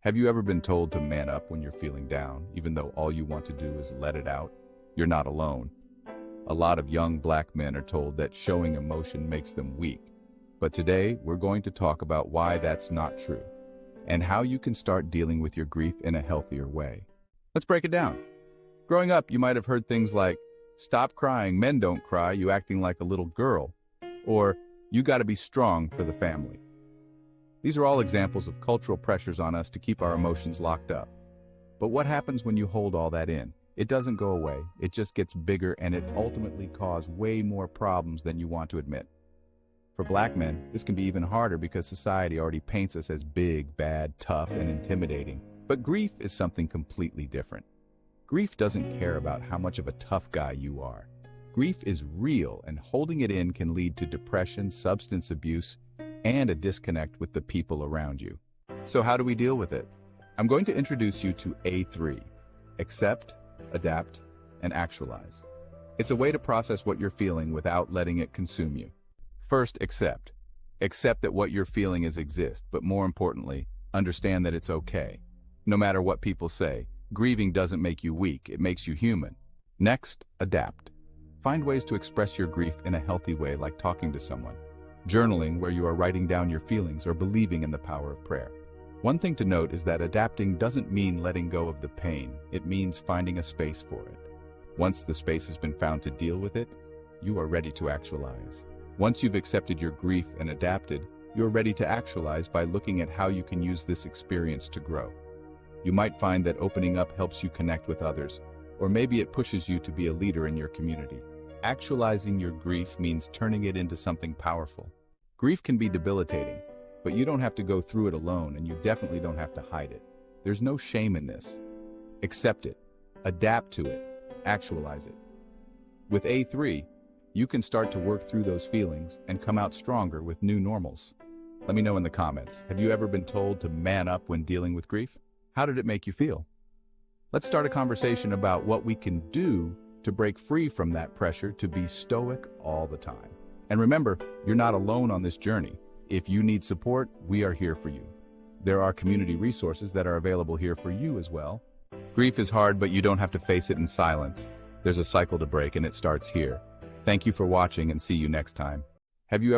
Have you ever been told to man up when you're feeling down, even though all you want to do is let it out? You're not alone. A lot of young black men are told that showing emotion makes them weak. But today, we're going to talk about why that's not true, and how you can start dealing with your grief in a healthier way. Let's break it down. Growing up, you might have heard things like, "Stop crying, men don't cry, you acting like a little girl," or "You gotta be strong for the family." These are all examples of cultural pressures on us to keep our emotions locked up. But what happens when you hold all that in? It doesn't go away, it just gets bigger, and it ultimately causes way more problems than you want to admit. For black men, this can be even harder because society already paints us as big, bad, tough, and intimidating. But grief is something completely different. Grief doesn't care about how much of a tough guy you are. Grief is real, and holding it in can lead to depression, substance abuse, and a disconnect with the people around you. So how do we deal with it? I'm going to introduce you to A3. Accept, adapt, and actualize. It's a way to process what you're feeling without letting it consume you. First, accept. Accept that what you're feeling exists, but more importantly, understand that it's okay. No matter what people say, grieving doesn't make you weak, it makes you human. Next, adapt. Find ways to express your grief in a healthy way, like talking to someone, journaling where you are writing down your feelings, or believing in the power of prayer. One thing to note is that adapting doesn't mean letting go of the pain, it means finding a space for it. Once the space has been found to deal with it, you are ready to actualize. Once you've accepted your grief and adapted, you're ready to actualize by looking at how you can use this experience to grow. You might find that opening up helps you connect with others, or maybe it pushes you to be a leader in your community. Actualizing your grief means turning it into something powerful. Grief can be debilitating, but you don't have to go through it alone, and you definitely don't have to hide it. There's no shame in this. Accept it, adapt to it, actualize it. With A3, you can start to work through those feelings and come out stronger with new normals. Let me know in the comments, have you ever been told to man up when dealing with grief? How did it make you feel? Let's start a conversation about what we can do to break free from that pressure to be stoic all the time. And remember, you're not alone on this journey. If you need support, we are here for you. There are community resources that are available here for you as well. Grief is hard, but you don't have to face it in silence. There's a cycle to break, and it starts here. Thank you for watching, and see you next time. Have you